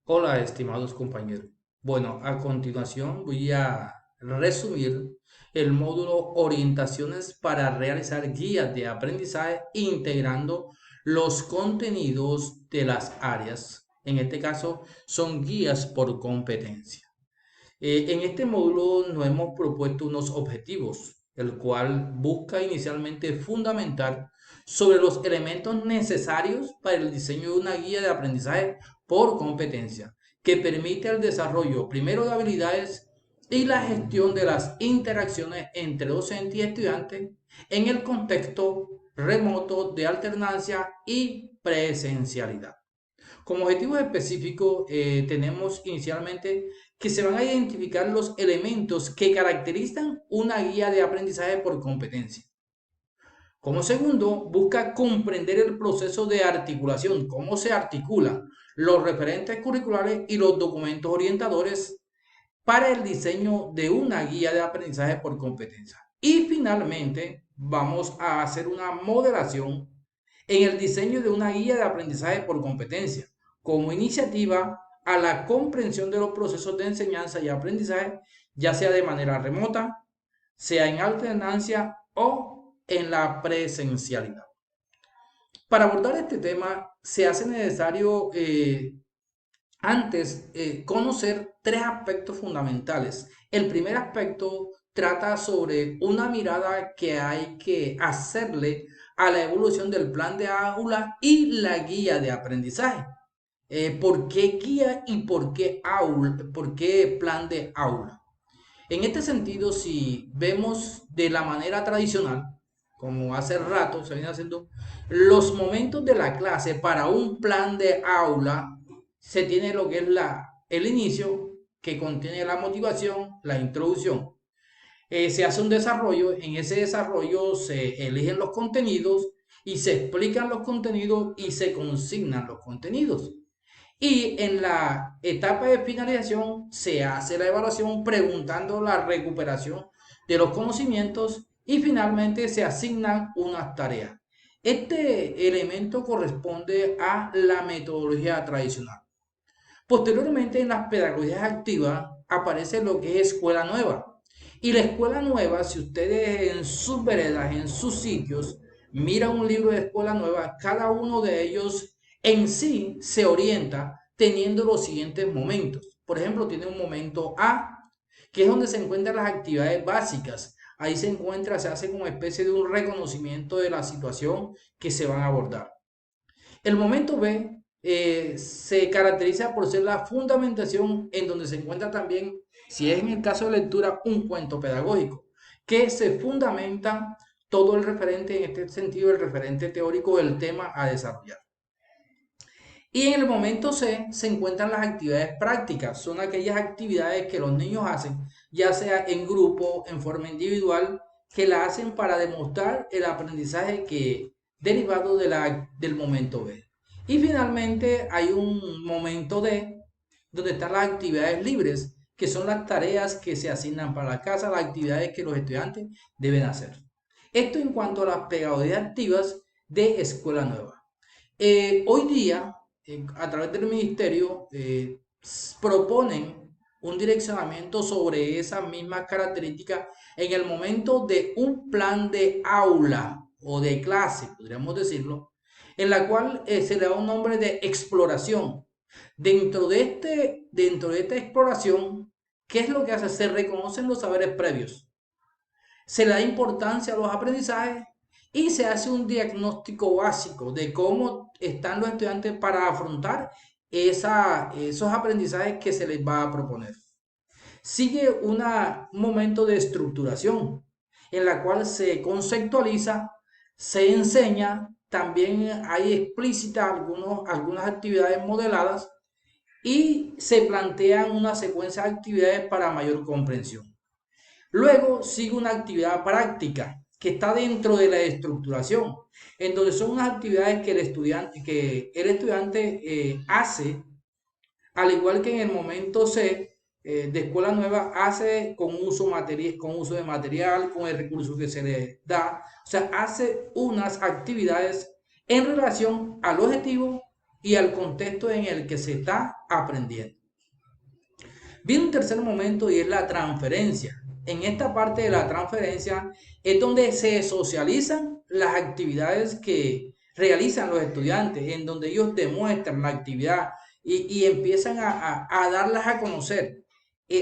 Hola, estimados compañeros. Bueno, a continuación voy a resumir el módulo Orientaciones para realizar guías de aprendizaje integrando los contenidos de las áreas. En este caso, son guías por competencia. En este módulo nos hemos propuesto unos objetivos, el cual busca inicialmente fundamentar sobre los elementos necesarios para el diseño de una guía de aprendizaje por competencia, que permite el desarrollo primero de habilidades y la gestión de las interacciones entre docente y estudiante en el contexto remoto de alternancia y presencialidad. Como objetivo específico, tenemos inicialmente que se van a identificar los elementos que caracterizan una guía de aprendizaje por competencia. Como segundo, busca comprender el proceso de articulación, cómo se articulan los referentes curriculares y los documentos orientadores para el diseño de una guía de aprendizaje por competencia. Y finalmente, vamos a hacer una moderación en el diseño de una guía de aprendizaje por competencia, como iniciativa a la comprensión de los procesos de enseñanza y aprendizaje, ya sea de manera remota, sea en alternancia o en la presencialidad. Para abordar este tema se hace necesario antes conocer tres aspectos fundamentales. El primer aspecto trata sobre una mirada que hay que hacerle a la evolución del plan de aula y la guía de aprendizaje. ¿Por qué guía y por qué aula, por qué plan de aula? En este sentido, si vemos de la manera tradicional, como hace rato se viene haciendo, los momentos de la clase para un plan de aula, se tiene lo que es el inicio, que contiene la motivación, la introducción. Se hace un desarrollo, en ese desarrollo se eligen los contenidos y se explican los contenidos y se consignan los contenidos. Y en la etapa de finalización se hace la evaluación preguntando la recuperación de los conocimientos y finalmente se asignan unas tareas. Este elemento corresponde a la metodología tradicional. Posteriormente, en las pedagogías activas aparece lo que es escuela nueva. Y la escuela nueva, si ustedes en sus veredas, en sus sitios, miran un libro de escuela nueva, cada uno de ellos en sí se orienta teniendo los siguientes momentos. Por ejemplo, tiene un momento A, que es donde se encuentran las actividades básicas. Ahí se encuentra, se hace como especie de un reconocimiento de la situación que se van a abordar. El momento B se caracteriza por ser la fundamentación en donde se encuentra también, si es en el caso de lectura, un cuento pedagógico, que se fundamenta todo el referente, en este sentido, el referente teórico del tema a desarrollar. Y en el momento C se encuentran las actividades prácticas, son aquellas actividades que los niños hacen, ya sea en grupo, en forma individual, que la hacen para demostrar el aprendizaje que derivado del momento B. Y finalmente hay un momento D, donde están las actividades libres, que son las tareas que se asignan para la casa, las actividades que los estudiantes deben hacer. Esto en cuanto a las pedagogías activas de Escuela Nueva. Hoy día, a través del ministerio, proponen un direccionamiento sobre esas mismas características en el momento de un plan de aula o de clase, podríamos decirlo, en la cual se le da un nombre de exploración. Dentro de esta exploración, ¿qué es lo que hace? Se reconocen los saberes previos, se le da importancia a los aprendizajes y se hace un diagnóstico básico de cómo están los estudiantes para afrontar esos aprendizajes que se les va a proponer. Sigue un momento de estructuración en la cual se conceptualiza, se enseña, también hay explícitas algunas actividades modeladas y se plantean una secuencia de actividades para mayor comprensión. Luego sigue una actividad práctica que está dentro de la estructuración, en donde son unas actividades que el estudiante hace, al igual que en el momento C de escuela nueva, hace con uso de material, con el recurso que se le da, o sea, hace unas actividades en relación al objetivo y al contexto en el que se está aprendiendo. Viene un tercer momento y es la transferencia. En esta parte de la transferencia es donde se socializan las actividades que realizan los estudiantes, en donde ellos demuestran la actividad y empiezan a darlas a conocer.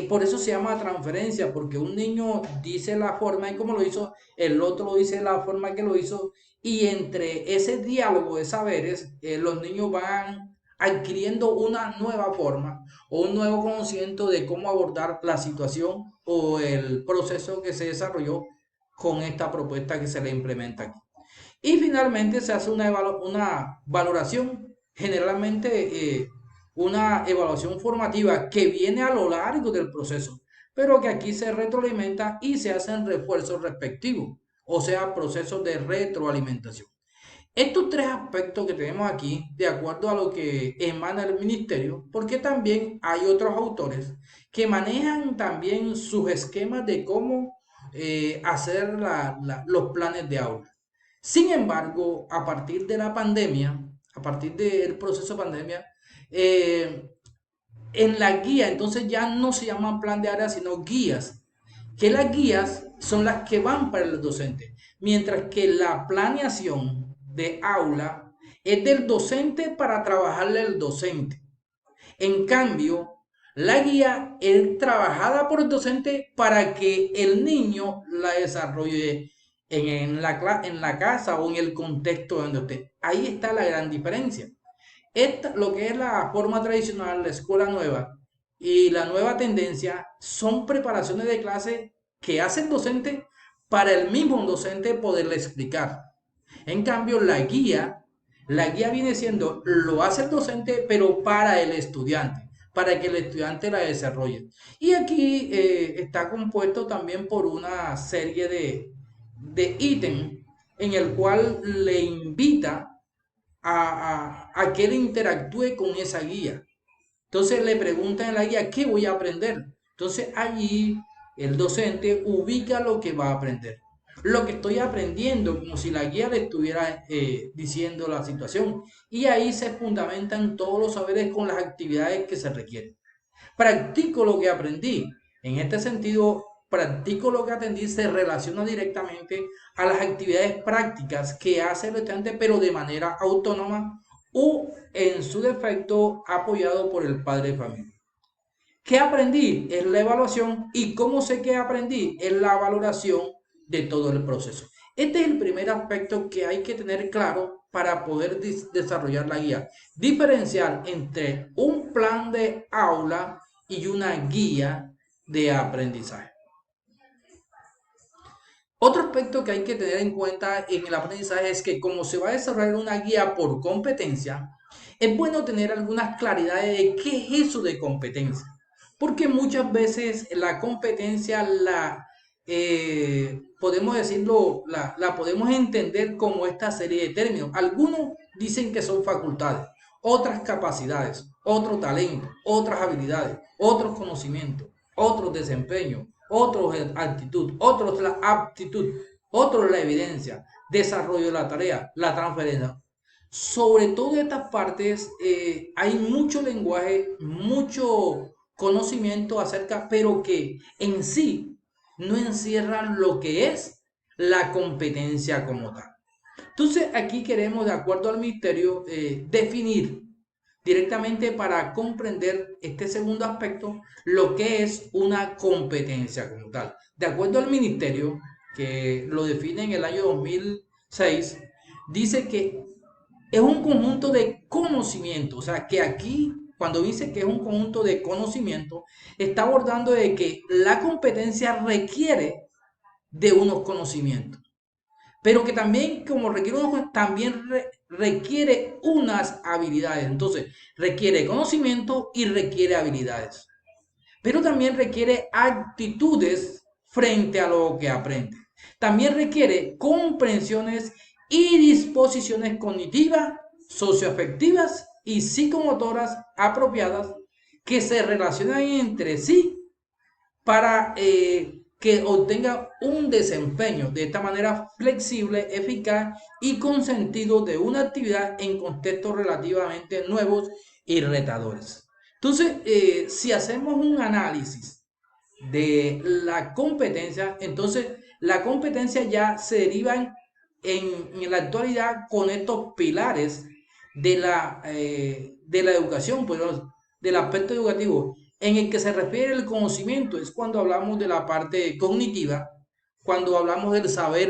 Por eso se llama transferencia, porque un niño dice la forma en cómo lo hizo, el otro lo dice la forma que lo hizo, y entre ese diálogo de saberes, los niños van adquiriendo una nueva forma o un nuevo conocimiento de cómo abordar la situación o el proceso que se desarrolló con esta propuesta que se le implementa aquí. Y finalmente se hace una valoración, generalmente una evaluación formativa que viene a lo largo del proceso, pero que aquí se retroalimenta y se hacen refuerzos respectivos, o sea, procesos de retroalimentación. Estos tres aspectos que tenemos aquí, de acuerdo a lo que emana el ministerio, porque también hay otros autores que manejan también sus esquemas de cómo hacer los planes de aula. Sin embargo, a partir de la pandemia, a partir del proceso de pandemia, eh, en la guía, entonces ya no se llaman plan de área, sino guías, que las guías son las que van para el docente, mientras que la planeación de aula es del docente para trabajarle al docente. En cambio, la guía es trabajada por el docente para que el niño la desarrolle en la casa o en el contexto donde esté. Ahí está la gran diferencia. Lo que es la forma tradicional, la escuela nueva y la nueva tendencia son preparaciones de clase que hace el docente para el mismo docente poderle explicar. En cambio, la guía viene siendo, lo hace el docente, pero para el estudiante, para que el estudiante la desarrolle. Y aquí está compuesto también por una serie de ítems en el cual le invita a que él interactúe con esa guía. Entonces le preguntan en la guía, ¿qué voy a aprender? Entonces allí el docente ubica lo que va a aprender. Lo que estoy aprendiendo, como si la guía le estuviera diciendo la situación. Y ahí se fundamentan todos los saberes con las actividades que se requieren. Practico lo que aprendí. En este sentido, practico lo que aprendí se relaciona directamente a las actividades prácticas que hace el estudiante, pero de manera autónoma o en su defecto apoyado por el padre de familia. ¿Qué aprendí? Es la evaluación y cómo sé que aprendí es la valoración de todo el proceso. Este es el primer aspecto que hay que tener claro para poder desarrollar la guía. Diferenciar entre un plan de aula y una guía de aprendizaje. Otro aspecto que hay que tener en cuenta en el aprendizaje es que como se va a desarrollar una guía por competencia, es bueno tener algunas claridades de qué es eso de competencia. Porque muchas veces la competencia podemos decirlo, la podemos entender como esta serie de términos. Algunos dicen que son facultades, otras capacidades, otro talento, otras habilidades, otros conocimientos, otros desempeños, otros actitud, otros la aptitud, otros la evidencia, desarrollo de la tarea, la transferencia. Sobre todo estas partes hay mucho lenguaje, mucho conocimiento acerca, pero que en sí no encierran lo que es la competencia como tal. Entonces aquí queremos, de acuerdo al ministerio, definir directamente para comprender este segundo aspecto lo que es una competencia como tal. De acuerdo al ministerio, que lo define en el año 2006, dice que es un conjunto de conocimiento, o sea que aquí cuando dice que es un conjunto de conocimiento, está abordando de que la competencia requiere de unos conocimientos, pero que también como requiere unos también requiere unas habilidades. Entonces, requiere conocimiento y requiere habilidades, pero también requiere actitudes frente a lo que aprende. También requiere comprensiones y disposiciones cognitivas, socioafectivas y psicomotoras apropiadas que se relacionan entre sí para que obtenga un desempeño de esta manera flexible, eficaz y con sentido de una actividad en contextos relativamente nuevos y retadores. Entonces, si hacemos un análisis de la competencia, entonces la competencia ya se deriva en la actualidad con estos pilares de la educación, pues, del aspecto educativo, en el que se refiere el conocimiento, es cuando hablamos de la parte cognitiva, cuando hablamos del saber,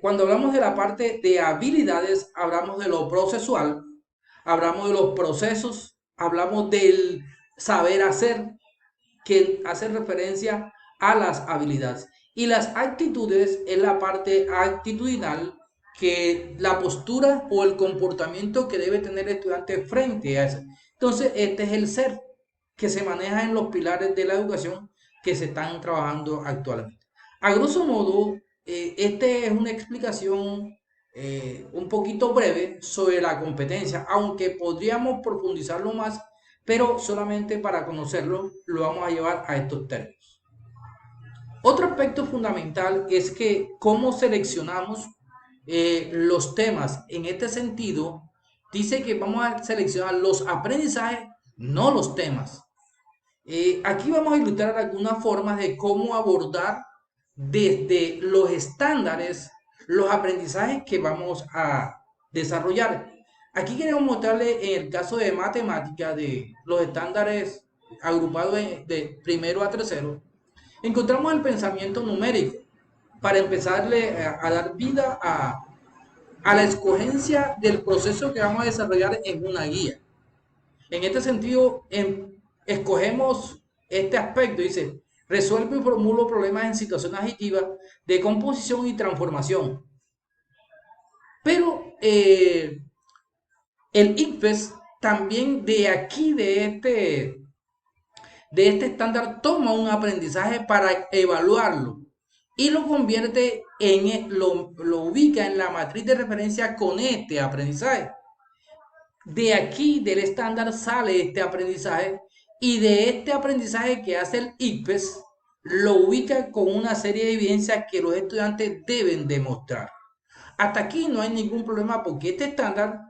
cuando hablamos de la parte de habilidades, hablamos de lo procesual, hablamos de los procesos, hablamos del saber hacer, que hace referencia a las habilidades. Y las actitudes es la parte actitudinal, que la postura o el comportamiento que debe tener el estudiante frente a eso. Entonces, este es el ser que se maneja en los pilares de la educación que se están trabajando actualmente. A grosso modo, esta es una explicación un poquito breve sobre la competencia, aunque podríamos profundizarlo más, pero solamente para conocerlo lo vamos a llevar a estos términos. Otro aspecto fundamental es que cómo seleccionamos los temas. En este sentido, dice que vamos a seleccionar los aprendizajes, no los temas. Aquí vamos a ilustrar algunas formas de cómo abordar desde los estándares los aprendizajes que vamos a desarrollar. Aquí queremos mostrarle en el caso de matemática de los estándares agrupados de primero a tercero. Encontramos el pensamiento numérico para empezarle a dar vida a la escogencia del proceso que vamos a desarrollar en una guía. En este sentido, escogemos este aspecto, dice, resuelve y formula problemas en situaciones adjetivas de composición y transformación. Pero el ICFES también de aquí, de este estándar, toma un aprendizaje para evaluarlo y lo convierte lo ubica en la matriz de referencia con este aprendizaje. De aquí, del estándar, sale este aprendizaje y de este aprendizaje que hace el ICFES, lo ubica con una serie de evidencias que los estudiantes deben demostrar. Hasta aquí no hay ningún problema porque este estándar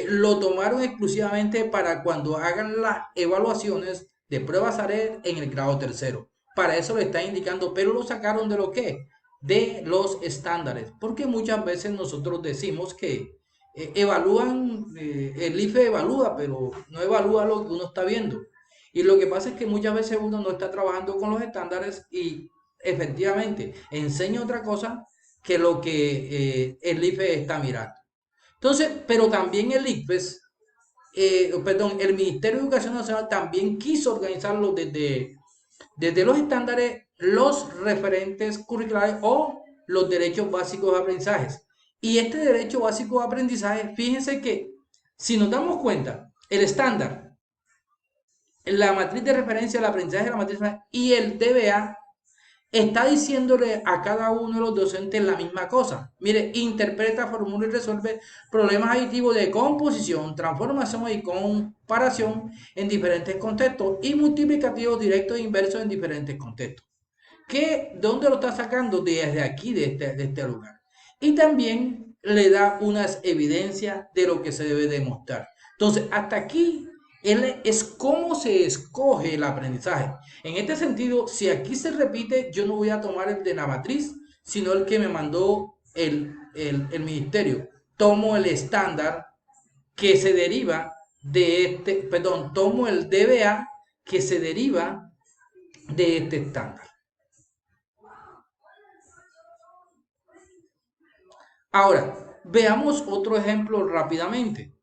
lo tomaron exclusivamente para cuando hagan las evaluaciones de pruebas ARE en el grado tercero. Para eso le está indicando, pero lo sacaron de lo que, de los estándares, porque muchas veces nosotros decimos que el IFE evalúa, pero no evalúa lo que uno está viendo. Y lo que pasa es que muchas veces uno no está trabajando con los estándares y efectivamente enseña otra cosa que lo que el IFE está mirando. Entonces, pero también el ICFES, perdón, el Ministerio de Educación Nacional también quiso organizarlo desde los estándares, los referentes curriculares o los derechos básicos de aprendizajes. Y este derecho básico de aprendizaje, fíjense que si nos damos cuenta, el estándar, la matriz de referencia del aprendizaje, la matriz y el DBA está diciéndole a cada uno de los docentes la misma cosa. Mire, interpreta, formula y resuelve problemas aditivos de composición, transformación y comparación en diferentes contextos y multiplicativos directos e inversos en diferentes contextos. ¿Dónde lo está sacando? Desde aquí, de este lugar. Y también le da unas evidencias de lo que se debe demostrar. Entonces, hasta aquí es cómo se escoge el aprendizaje. En este sentido, si aquí se repite, yo no voy a tomar el de la matriz, sino el que me mandó el ministerio. Tomo el estándar que se deriva tomo el DBA que se deriva de este estándar. Ahora, veamos otro ejemplo rápidamente.